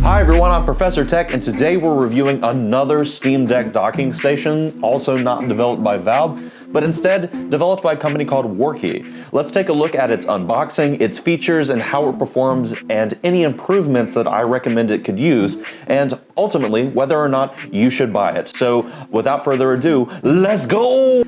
Hi everyone, I'm Professor Tech, and today we're reviewing another Steam Deck docking station, also not developed by Valve, but instead developed by a company called Warrky. Let's take a look at its unboxing, its features, and how it performs, and any improvements that I recommend it could use, and ultimately whether or not you should buy it. So without further ado, let's go!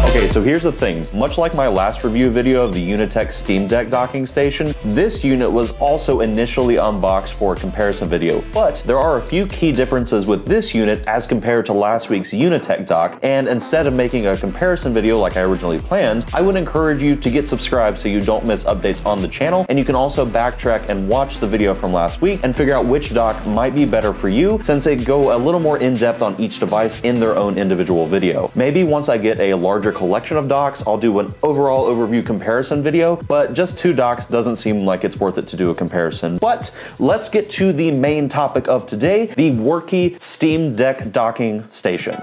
Okay, so here's the thing. Much like my last review video of the Unitech Steam Deck docking station, this unit was also initially unboxed for a comparison video, but there are a few key differences with this unit as compared to last week's Unitech dock, and instead of making a comparison video like I originally planned, I would encourage you to get subscribed so you don't miss updates on the channel, and you can also backtrack and watch the video from last week and figure out which dock might be better for you, since they go a little more in-depth on each device in their own individual video. Maybe once I get a larger collection of docks, I'll do an overall overview comparison video, but just 2 docks doesn't seem like it's worth it to do a comparison. But let's get to the main topic of today, the Warrky Steam Deck docking station.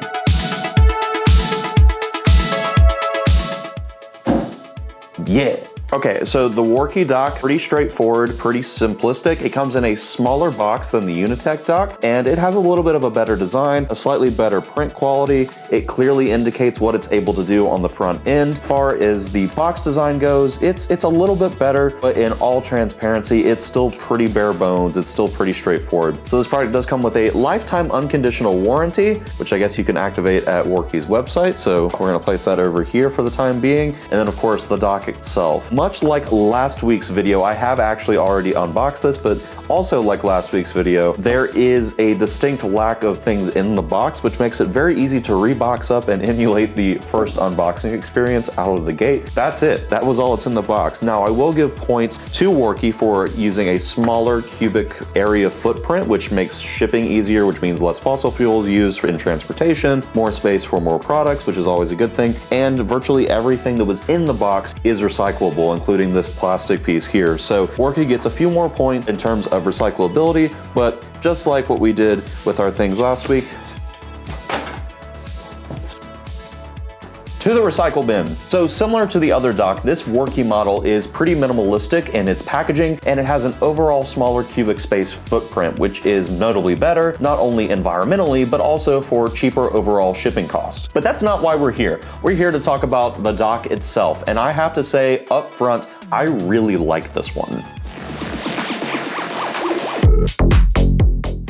Yeah. Okay, so the Warrky dock, pretty straightforward, pretty simplistic. It comes in a smaller box than the Unitech dock, and it has a little bit of a better design, a slightly better print quality. It clearly indicates what it's able to do on the front end. As far as the box design goes, it's a little bit better, but in all transparency, it's still pretty bare bones. It's still pretty straightforward. So this product does come with a lifetime unconditional warranty, which I guess you can activate at Warrky's website. So we're gonna place that over here for the time being. And then of course, the dock itself. Much like last week's video, I have actually already unboxed this, but also like last week's video, there is a distinct lack of things in the box, which makes it very easy to rebox up and emulate the first unboxing experience out of the gate. That's it. That was all that's in the box. Now, I will give points to Warrky for using a smaller cubic area footprint, which makes shipping easier, which means less fossil fuels used in transportation, more space for more products, which is always a good thing, and virtually everything that was in the box is recyclable, including this plastic piece here. So Warrky gets a few more points in terms of recyclability, but just like what we did with our things last week, to the recycle bin. So similar to the other dock, this Warrky model is pretty minimalistic in its packaging, and it has an overall smaller cubic space footprint, which is notably better, not only environmentally, but also for cheaper overall shipping costs. But that's not why we're here. We're here to talk about the dock itself, and I have to say up front, I really like this one.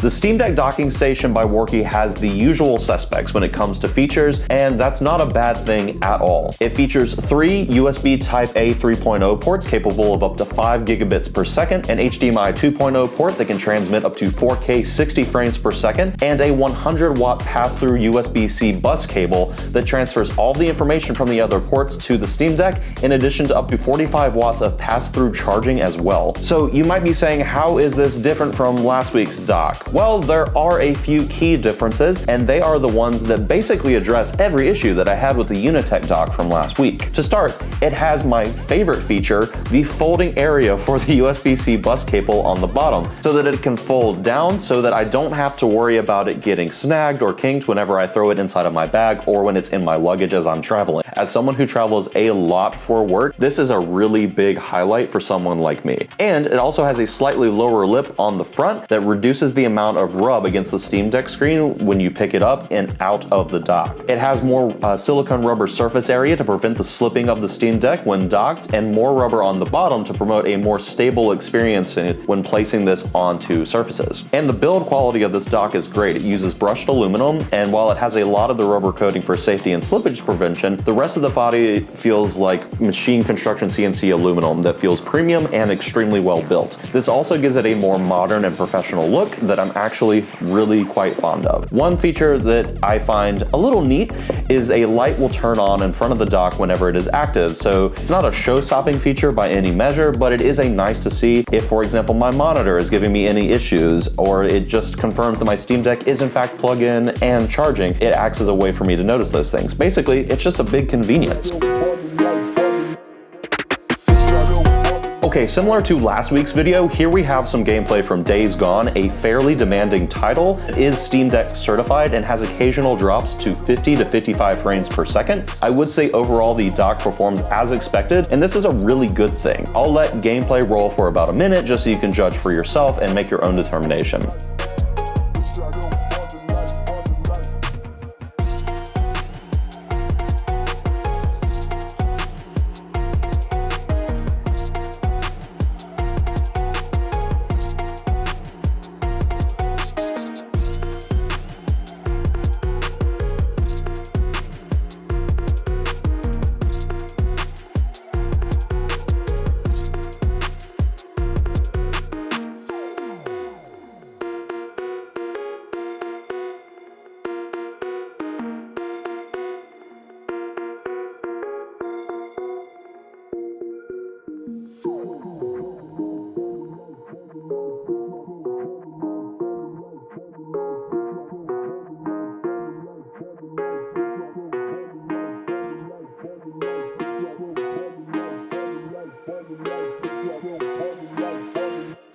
The Steam Deck docking station by Warrky has the usual suspects when it comes to features, and that's not a bad thing at all. It features 3 USB Type-A 3.0 ports capable of up to 5 gigabits per second, an HDMI 2.0 port that can transmit up to 4K 60 frames per second, and a 100-watt pass-through USB-C bus cable that transfers all the information from the other ports to the Steam Deck, in addition to up to 45 watts of pass-through charging as well. So you might be saying, how is this different from last week's dock? Well, there are a few key differences, and they are the ones that basically address every issue that I had with the Unitech dock from last week. To start, it has my favorite feature, the folding area for the USB-C bus cable on the bottom, so that it can fold down so that I don't have to worry about it getting snagged or kinked whenever I throw it inside of my bag or when it's in my luggage as I'm traveling. As someone who travels a lot for work, this is a really big highlight for someone like me. And it also has a slightly lower lip on the front that reduces the amount of rub against the Steam Deck screen when you pick it up and out of the dock. It has more silicone rubber surface area to prevent the slipping of the Steam Deck when docked, and more rubber on the bottom to promote a more stable experience when placing this onto surfaces. And the build quality of this dock is great. It uses brushed aluminum, and while it has a lot of the rubber coating for safety and slippage prevention, the rest of the body feels like machine construction CNC aluminum that feels premium and extremely well built. This also gives it a more modern and professional look that I'm actually really quite fond of. One feature that I find a little neat is a light will turn on in front of the dock whenever it is active. So it's not a show-stopping feature by any measure, but it is a nice to see if, for example, my monitor is giving me any issues, or it just confirms that my Steam Deck is in fact plugged in and charging. It acts as a way for me to notice those things. Basically, it's just a big convenience. Okay, similar to last week's video, here we have some gameplay from Days Gone, a fairly demanding title. It is Steam Deck certified and has occasional drops to 50 to 55 frames per second. I would say overall the dock performs as expected, and this is a really good thing. I'll let gameplay roll for about a minute just so you can judge for yourself and make your own determination.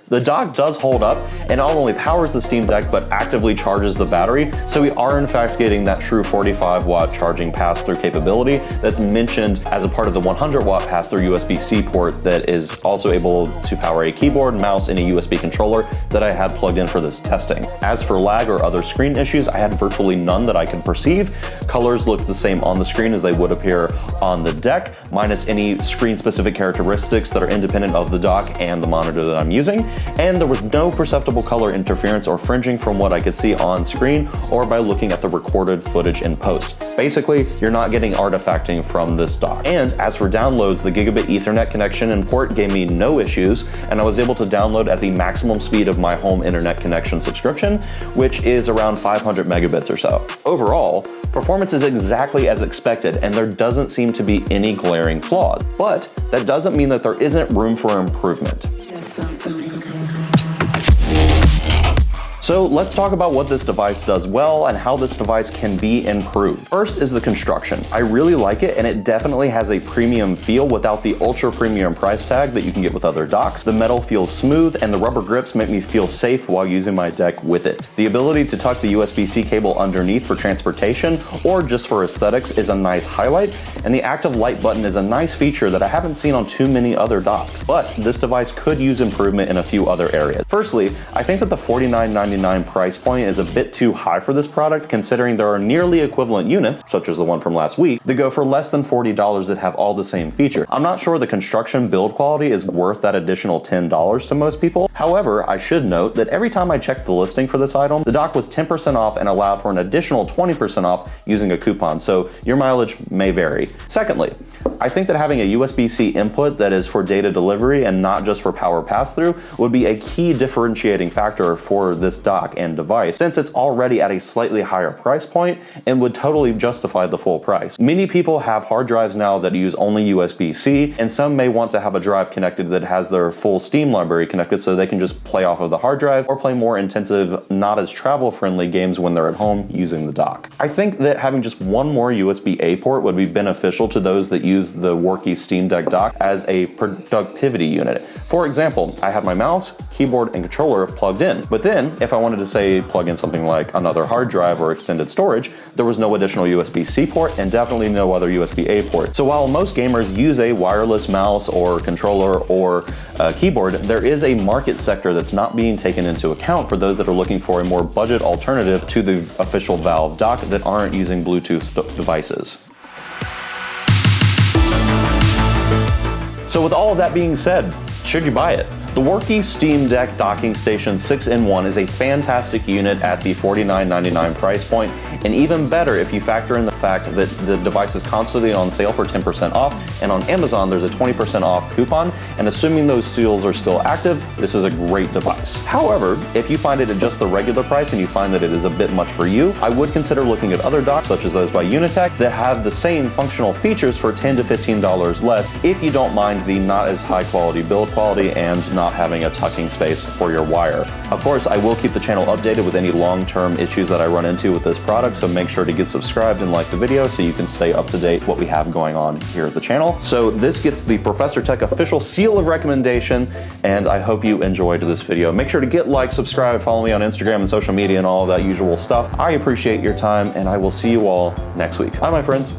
The dock does hold up and not only powers the Steam Deck but actively charges the battery, so we are in fact getting that true 45 watt charging pass-through capability that's mentioned as a part of the 100 watt pass-through USB-C port that is also able to power a keyboard, mouse, and a USB controller that I had plugged in for this testing. As for lag or other screen issues, I had virtually none that I could perceive. Colors looked the same on the screen as they would appear on the deck, minus any screen-specific characteristics that are independent of the dock and the monitor that I'm using. And there was no perceptible color interference or fringing from what I could see on screen or by looking at the recorded footage in post. Basically, you're not getting artifacting from this dock. And as for downloads, the gigabit Ethernet connection and port gave me no issues, and I was able to download at the maximum speed of my home internet connection subscription, which is around 500 megabits or so. Overall, performance is exactly as expected, and there doesn't seem to be any glaring flaws. But that doesn't mean that there isn't room for improvement. So let's talk about what this device does well and how this device can be improved. First is the construction. I really like it, and it definitely has a premium feel without the ultra premium price tag that you can get with other docks. The metal feels smooth and the rubber grips make me feel safe while using my deck with it. The ability to tuck the USB-C cable underneath for transportation or just for aesthetics is a nice highlight, and the active light button is a nice feature that I haven't seen on too many other docks, but this device could use improvement in a few other areas. Firstly, I think that the $49.99 price point is a bit too high for this product, considering there are nearly equivalent units, such as the one from last week, that go for less than $40 that have all the same feature. I'm not sure the construction build quality is worth that additional $10 to most people. However, I should note that every time I checked the listing for this item, the dock was 10% off and allowed for an additional 20% off using a coupon, so your mileage may vary. Secondly, I think that having a USB-C input that is for data delivery and not just for power pass-through would be a key differentiating factor for this dock and device, since it's already at a slightly higher price point and would totally justify the full price. Many people have hard drives now that use only USB-C, and some may want to have a drive connected that has their full Steam library connected so they can just play off of the hard drive or play more intensive, not as travel-friendly games when they're at home using the dock. I think that having just one more USB-A port would be beneficial to those that use the Warrky Steam Deck Dock as a productivity unit. For example, I have my mouse, keyboard, and controller plugged in, but then if I wanted to say plug in something like another hard drive or extended storage, there was no additional USB-C port and definitely no other USB-A port. So while most gamers use a wireless mouse or controller or keyboard, there is a market sector that's not being taken into account for those that are looking for a more budget alternative to the official Valve dock that aren't using Bluetooth devices. So with all of that being said, should you buy it? The Warrky Steam Deck Docking Station 6-in-1 is a fantastic unit at the $49.99 price point, and even better if you factor in the fact that the device is constantly on sale for 10% off, and on Amazon there's a 20% off coupon, and assuming those deals are still active, this is a great device. However, if you find it at just the regular price and you find that it is a bit much for you, I would consider looking at other docks such as those by Unitech that have the same functional features for $10 to $15 less if you don't mind the not as high quality build quality and not not having a tucking space for your wire. Of course, I will keep the channel updated with any long-term issues that I run into with this product, so make sure to get subscribed and like the video so you can stay up to date what we have going on here at the channel. So this gets the Professor Tech official seal of recommendation, and I hope you enjoyed this video. Make sure to get like, subscribe, follow me on Instagram and social media and all of that usual stuff. I appreciate your time, and I will see you all next week. Bye, my friends.